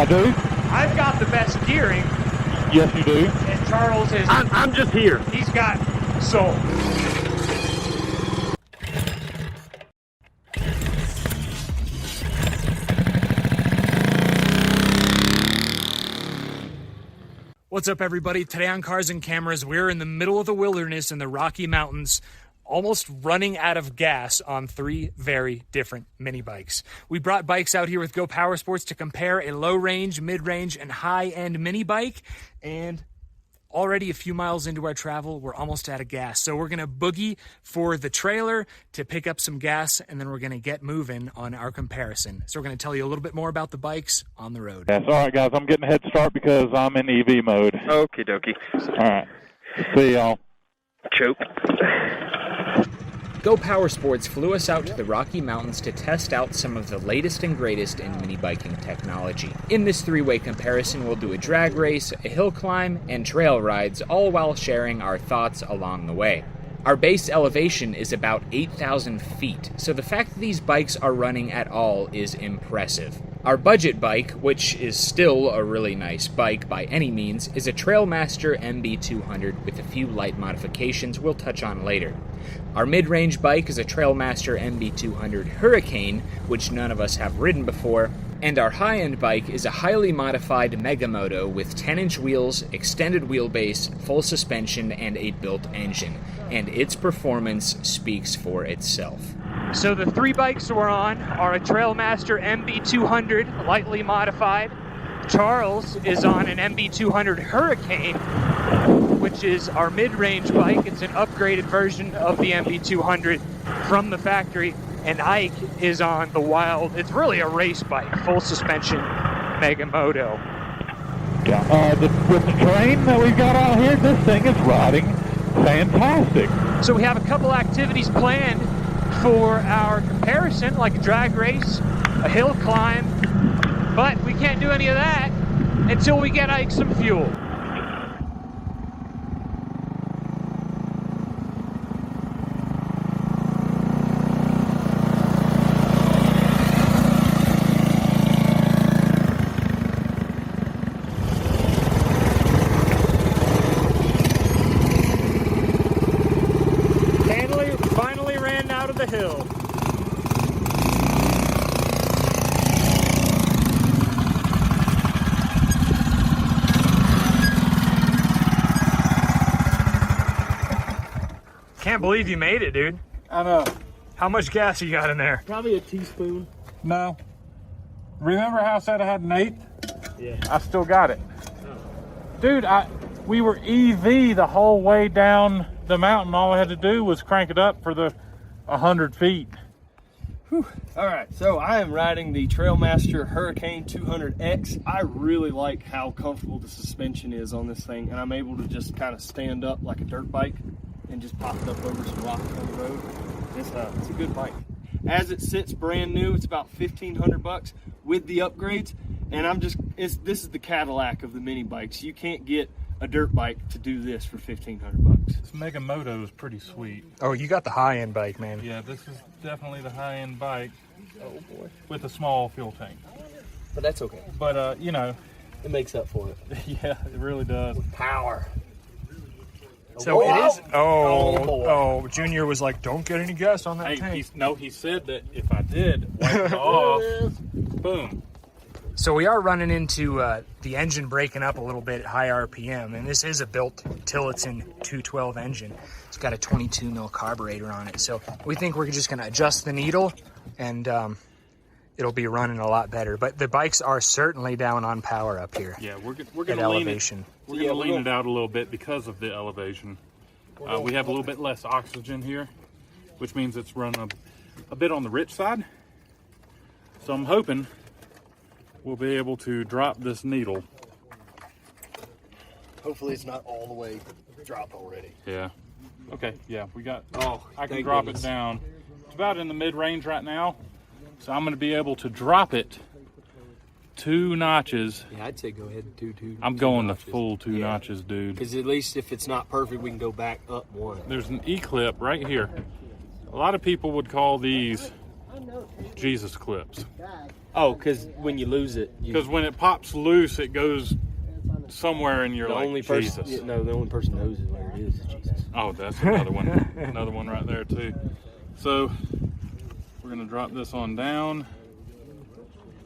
I do. I've got the best gearing. Yes, you do. And Charles is... I'm just here. He's got soul. What's up, everybody? Today on Cars and Cameras, we're in the middle of the wilderness in the Rocky Mountains, almost running out of gas on 3 very different mini bikes. We brought bikes out here with Go Power Sports to compare a low-range, mid-range, and high-end mini bike, and already a few miles into our travel, we're almost out of gas. So we're gonna boogie for the trailer to pick up some gas, and then we're gonna get moving on our comparison. So we're gonna tell you a little bit more about the bikes on the road. Yes, all right, guys. I'm getting a head start because I'm in EV mode. Okie dokie. All right. See y'all. Choke. Go Power Sports flew us out to the Rocky Mountains to test out some of the latest and greatest in mini biking technology. In this 3-way comparison, we'll do a drag race, a hill climb, and trail rides, all while sharing our thoughts along the way. Our base elevation is about 8,000 feet, so the fact that these bikes are running at all is impressive. Our budget bike, which is still a really nice bike by any means, is a Trailmaster MB200 with a few light modifications we'll touch on later. Our mid-range bike is a Trailmaster MB200 Hurricane, which none of us have ridden before, and our high-end bike is a highly modified Mega Moto with 10-inch wheels, extended wheelbase, full suspension, and a built engine, and its performance speaks for itself. So the 3 bikes we're on are a Trailmaster MB200, lightly modified. Charles is on an MB200 Hurricane, which is our mid-range bike. It's an upgraded version of the MB200 from the factory. And Ike is on the wild, it's really a race bike, full suspension Mega Moto. Yeah, with the terrain that we've got out here, this thing is riding fantastic. So we have a couple activities planned for our comparison, like a drag race, a hill climb, but we can't do any of that until we get Ike some fuel. Finally ran out of the hill. Can't believe you made it, dude. I know. How much gas you got in there? Probably a teaspoon. No. Remember how I said I had an 1/8? Yeah. I still got it. Dude, we were EV the whole way down the mountain. All I had to do was crank it up for the 100 feet. Whew. All right, so I am riding the Trailmaster Hurricane 200X. I really like how comfortable the suspension is on this thing, and I'm able to just kind of stand up like a dirt bike and just pop it up over some rocks on the road. It's a good bike. As it sits brand new, it's about $1,500 with the upgrades, and this is the Cadillac of the mini bikes. You can't get a dirt bike to do this for $1,500. This Mega Moto is pretty sweet. Oh, you got the high-end bike, man. Yeah, this is definitely the high-end bike. Oh boy. With a small fuel tank. But that's okay. But, you know. It makes up for it. Yeah, it really does. Power. So it is. Oh, Junior was like, "Don't get any gas on that Hey, tank." he said that if I did wipe it off, boom. So we are running into the engine breaking up a little bit at high RPM, and this is a built Tillotson 212 engine. It's got a 22 mil carburetor on it, so we think we're just going to adjust the needle, and it'll be running a lot better. But the bikes are certainly down on power up here. Yeah, we're going to lean it. We're going to lean it out a little bit because of the elevation. We have a little bit less oxygen here, which means it's running a bit on the rich side. So I'm hoping we'll be able to drop this needle. Hopefully it's not all the way dropped already. Yeah. Okay, yeah, we got, I can thank drop goodness. it down. It's about in the mid-range right now. So I'm going to be able to drop it 2 notches. Yeah, I'd say go ahead and do I'm going the full 2 notches, dude. Because at least if it's not perfect, we can go back up 1. There's an E-clip right here. A lot of people would call these Jesus clips. Oh, because when you lose it, Because when it pops loose, it goes somewhere and you're the like, only Jesus. person, the only person knows is where it is Jesus. Oh, that's another one. Another one right there too. So we're gonna drop this on down.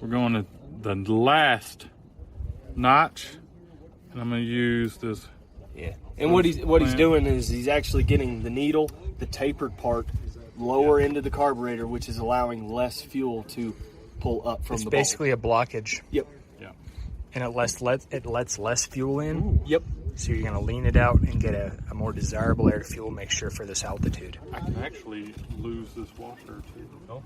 We're going to the last notch, and I'm gonna use this. Yeah. And what he's doing is he's actually getting the needle, the tapered part, lower into the carburetor, which is allowing less fuel to pull up from It's the basically a blockage. Yep. Yeah. And it lets less fuel in. Yep. So you're going to lean it out and get a more desirable air to fuel mixture for this altitude. I can actually lose this washer too. Oh.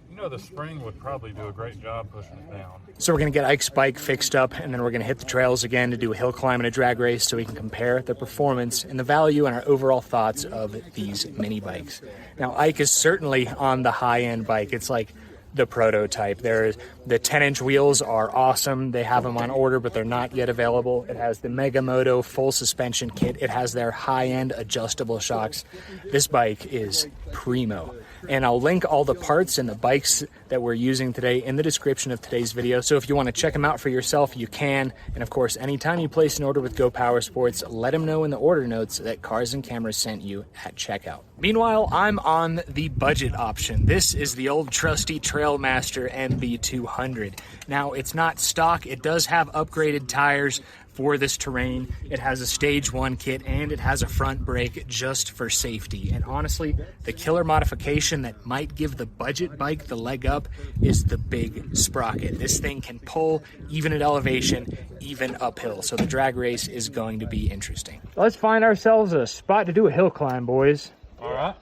You know, the spring would probably do a great job pushing it down. So we're going to get Ike's bike fixed up, and then we're going to hit the trails again to do a hill climb and a drag race so we can compare the performance and the value and our overall thoughts of these mini bikes. Now, Ike is certainly on the high-end bike. It's like the prototype. The 10-inch wheels are awesome. They have them on order, but they're not yet available. It has the Mega Moto full suspension kit. It has their high-end adjustable shocks. This bike is primo. And I'll link all the parts and the bikes that we're using today in the description of today's video. So if you want to check them out for yourself, you can. And of course, anytime you place an order with Go Power Sports, let them know in the order notes that Cars and Cameras sent you at checkout. Meanwhile, I'm on the budget option. This is the old trusty Trailmaster MB200. Now, it's not stock. It does have upgraded tires for this terrain. It has a stage 1 kit and it has a front brake just for safety. And honestly, the killer modification that might give the budget bike the leg up is the big sprocket. This thing can pull even at elevation, even uphill. So the drag race is going to be interesting. Let's find ourselves a spot to do a hill climb, boys. All right.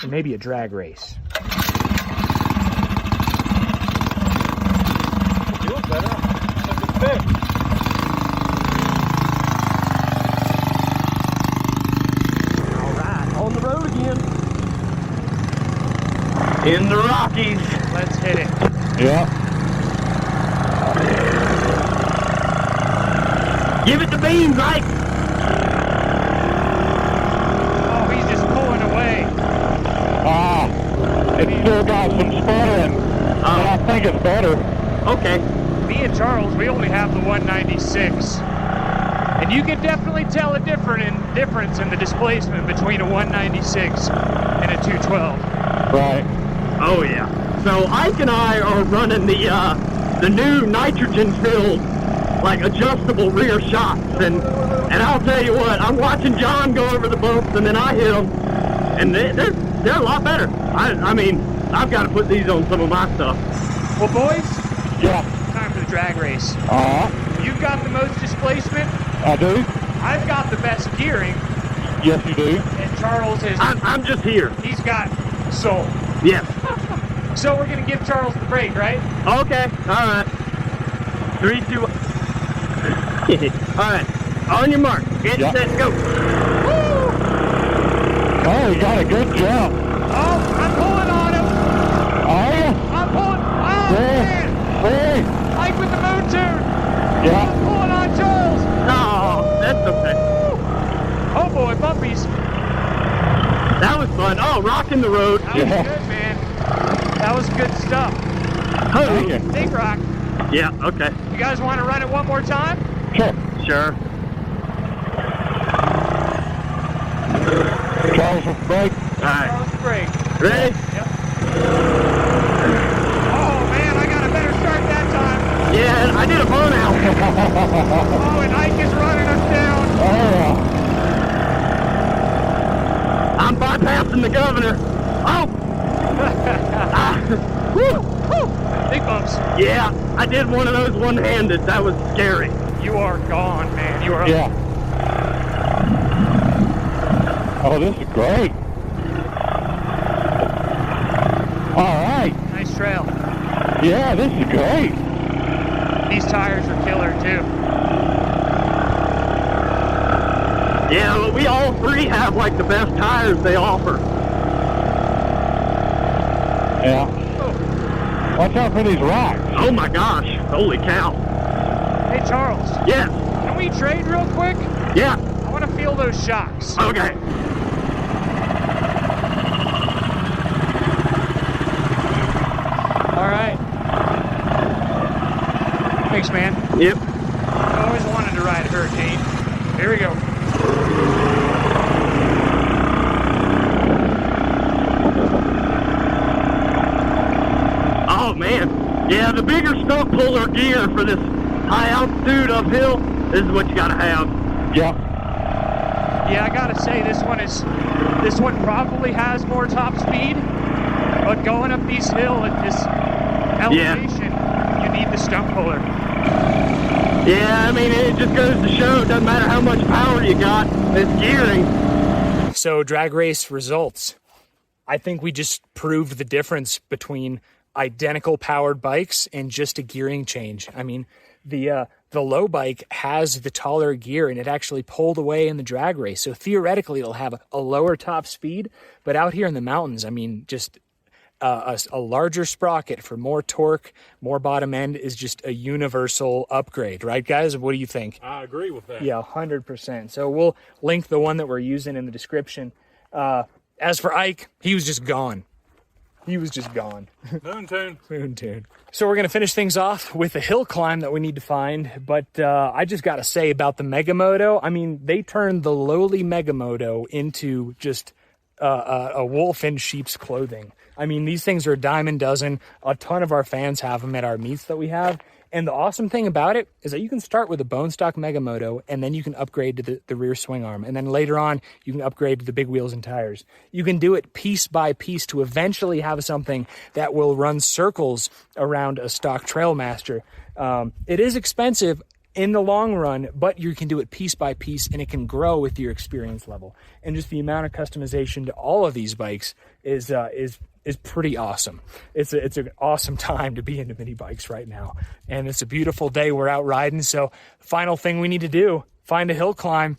And maybe a drag race. Feels better. It's big. On the road again. In the Rockies. Let's hit it. Yeah. Give it the beans, Mike. Oh, he's just pulling away. It's still got some sputtering, but I think it's better. Okay. Me and Charles, we only have the 196. And you can definitely tell a difference in the displacement between a 196 and a 212. Right. Oh yeah. So Ike and I are running the new nitrogen-filled, like adjustable rear shocks, and I'll tell you what, I'm watching John go over the bumps, and then I hit them, and they're a lot better. I mean, I've got to put these on some of my stuff. Well, boys, Yeah. time for the drag race. You've got the most displacement. I do. I've got the best gearing. Yes, you do. And Charles is, I'm just here. he's got soul. Yes. So we're going to give Charles the break, right? Okay. All right. 3, 2, 1. All right. On your mark. Get set, go. Woo! Oh, you got a good jump. Oh, I'm pulling on him. Are you? I'm pulling. Oh, man. Hey. Like with the moon tune. Yeah. I'm pulling on Charles. Oh, that's okay. Oh, boy, bumpies. That was fun. Oh, rocking the road. That was good, man. That was good stuff. Thank you. Big rock. Yeah, okay. You guys want to run it one more time? Sure. Sure. Charles will break. All right. Charles, break. Ready? Yep. Oh, man, I got a better start that time. Yeah, I did a burnout. Oh, and Ike is running us down. Oh, I'm bypassing the governor. Oh! Woo! Big bumps. Yeah, I did one of those one-handed. That was scary. You are gone, man. You are up. yeah. Oh, this is great. All right. Nice trail. Yeah, this is great. These tires are killer, too. Yeah, well, we all three have like the best tires they offer. Yeah. Watch out for these rocks. Oh my gosh, holy cow. Hey, Charles. Yes, Can we trade real quick? yeah, I want to feel those shocks. okay. Thanks, man. Yep. I always wanted to ride a Hurricane. Here we go. Oh man, yeah, the bigger stump puller gear for this high altitude uphill, this is what you gotta have. Yeah. Yeah, I gotta say this one probably has more top speed, but going up these hills at this elevation, you need the stump puller. Yeah, I mean, it just goes to show it doesn't matter how much power you got, it's gearing. So drag race results. I think we just proved the difference between identical powered bikes and just a gearing change. I mean, the low bike has the taller gear and it actually pulled away in the drag race. So theoretically it'll have a lower top speed, but out here in the mountains, I mean, just a larger sprocket for more torque, more bottom end is just a universal upgrade, right guys? What do you think? I agree with that. Yeah, 100%. So we'll link the one that we're using in the description. As for Ike, he was just gone. He was just gone. Moon tune. Moon tune. So we're going to finish things off with a hill climb that we need to find. But I just got to say about the Mega Moto, I mean, they turned the lowly Mega Moto into just a wolf in sheep's clothing. I mean, these things are a dime a dozen. A ton of our fans have them at our meets that we have. And the awesome thing about it is that you can start with a bone stock Mega Moto and then you can upgrade to the rear swing arm. And then later on, you can upgrade to the big wheels and tires. You can do it piece by piece to eventually have something that will run circles around a stock Trailmaster. It is expensive in the long run, but you can do it piece by piece and it can grow with your experience level. And just the amount of customization to all of these bikes is pretty awesome. It's an awesome time to be into mini bikes right now. And it's a beautiful day. We're out riding. So final thing we need to do, find a hill climb,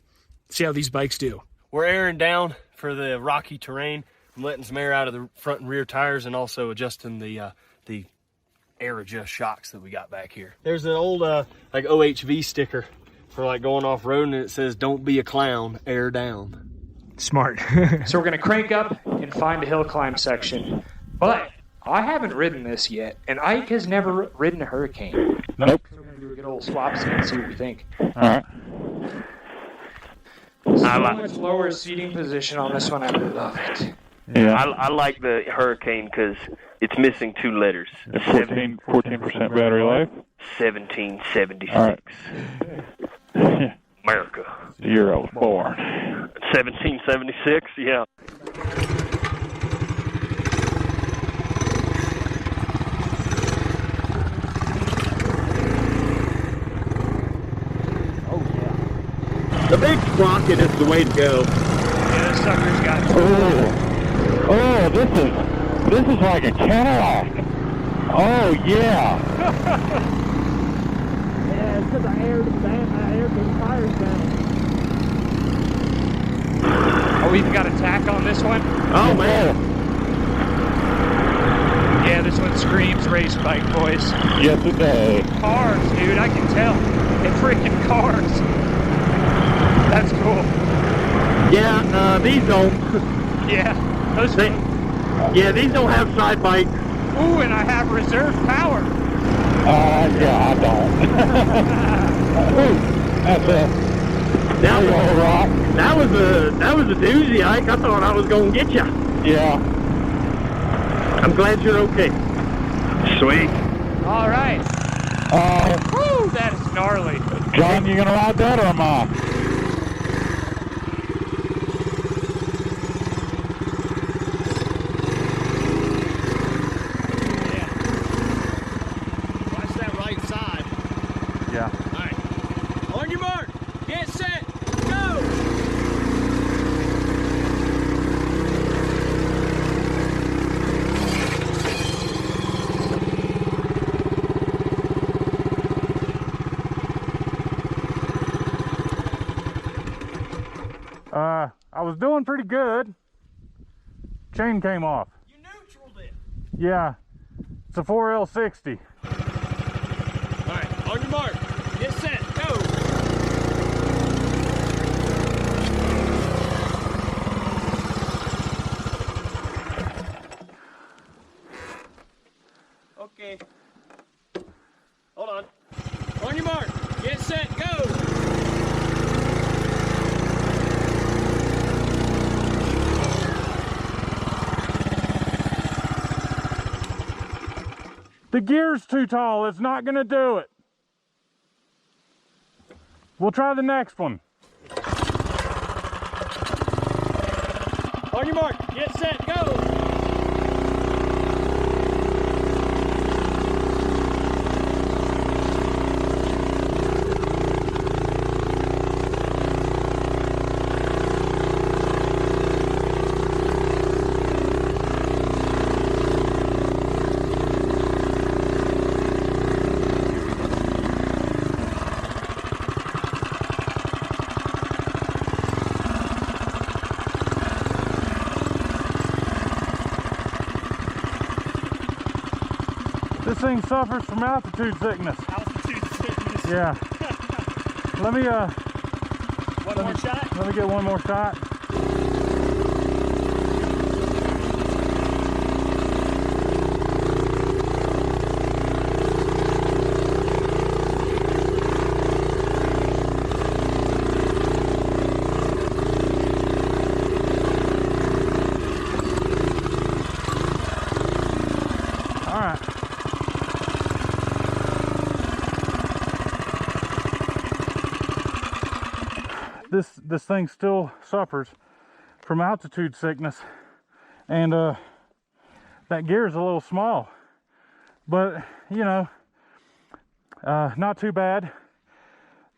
see how these bikes do. We're airing down for the rocky terrain. I'm letting some air out of the front and rear tires and also adjusting the air adjust shocks that we got back here. There's an old like OHV sticker for like going off road and it says, "Don't be a clown, air down." Smart. So we're going to crank up and find a hill climb section. But I haven't ridden this yet, and Ike has never ridden a Hurricane. Nope. So we're going to do a good old swap seat and see what we think. All right. So much lower seating position on this one. I love it. Yeah. I like the Hurricane because it's missing 2 letters. 14% battery life. 1776. All right. America. The year I was born. 1776, yeah. The big sprocket is the way to go. Yeah, this sucker's got... Oh, this is like a Cadillac. Oh, yeah. Yeah, it's because I aired the tires down. Oh, we even got a tack on this one? Oh man. Yeah, this one screams race bike, boys. Yes, it does. Cars, dude, I can tell. They're freaking cars. That's cool. Yeah, these don't. Yeah, These don't have side bikes. Ooh, and I have reserve power. Yeah, I don't. Ooh, that's a... That was was a doozy, Ike. I thought I was gonna get you. Yeah. I'm glad you're okay. Sweet. All right. Woo, that is gnarly. John, you gonna ride that or am I? Watch that right side. Yeah. All right. On your mark. Get set. Go. I was doing pretty good. Chain came off. You neutraled it. Yeah. It's a 4L60. All right. On your mark. Get set. Go. Okay. Hold on. The gear's too tall. It's not going to do it. We'll try the next one. On your mark, get set, go! This thing suffers from altitude sickness. Altitude sickness. Yeah. Let me One more shot. let me get one more shot. All right. This thing still suffers from altitude sickness, and that gear is a little small, but you know, not too bad.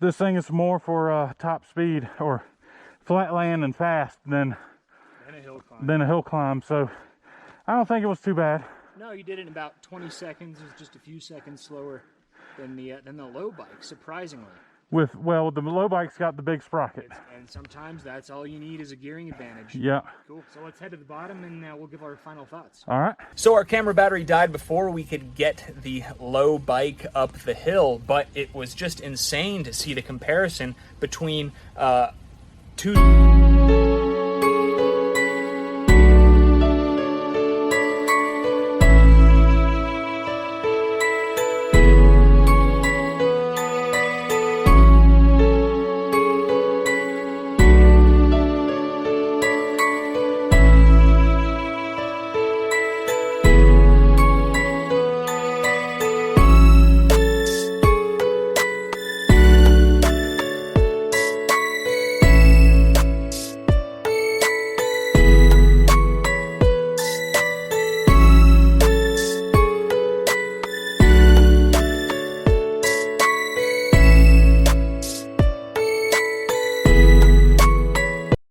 This thing is more for top speed or flat land and fast than a hill climb, so I don't think it was too bad. No, you did it in about 20 seconds. It was just a few seconds slower than the low bike, surprisingly. Well, the low bike's got the big sprocket. And sometimes that's all you need is a gearing advantage. Yeah. Cool. So let's head to the bottom and we'll give our final thoughts. All right. So our camera battery died before we could get the low bike up the hill, but it was just insane to see the comparison between two